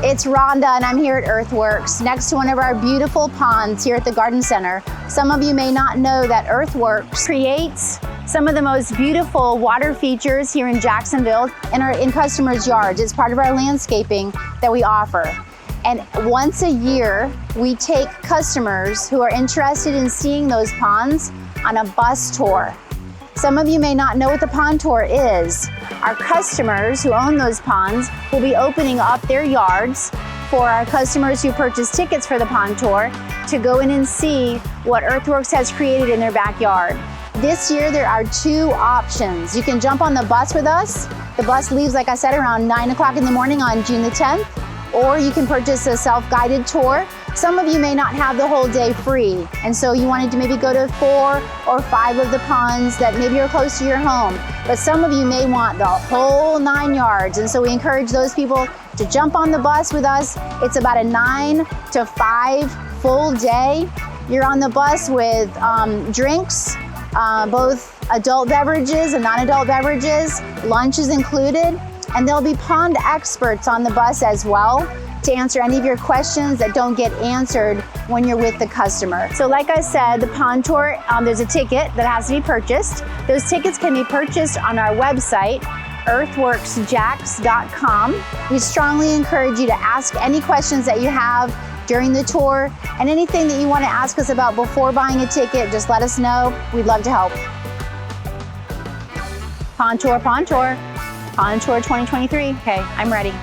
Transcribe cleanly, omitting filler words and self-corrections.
It's Rhonda and I'm here at Earthworks next to one of our beautiful ponds here at the Garden Center. Some of you may not know that Earthworks creates some of the most beautiful water features here in Jacksonville in customers' yards. It's part of our landscaping that we offer. And once a year, we take customers who are interested in seeing those ponds on a bus tour. Some of you may not know what the pond tour is. Our customers who own those ponds will be opening up their yards for our customers who purchase tickets for the pond tour to go in and see what Earthworks has created in their backyard. This year there are two options. You can jump on the bus with us. The bus leaves, like I said, around 9 o'clock in the morning on June the 10th, or you can purchase a self-guided tour. Some of you may not have the whole day free, and so you wanted to maybe go to 4 or 5 of the ponds that maybe are close to your home. But some of you may want the whole 9 yards, and so we encourage those people to jump on the bus with us. It's about a 9 to 5 full day. You're on the bus with drinks, both adult beverages and non-adult beverages. Lunch is included, and there'll be pond experts on the bus as well to answer any of your questions that don't get answered when you're with the customer. So like I said, the pond tour, there's a ticket that has to be purchased. Those tickets can be purchased on our website, earthworksjacks.com. We strongly encourage you to ask any questions that you have during the tour, and anything that you want to ask us about before buying a ticket, just let us know. We'd love to help. Pond tour, pond tour. Pond tour 2023. Okay, I'm ready.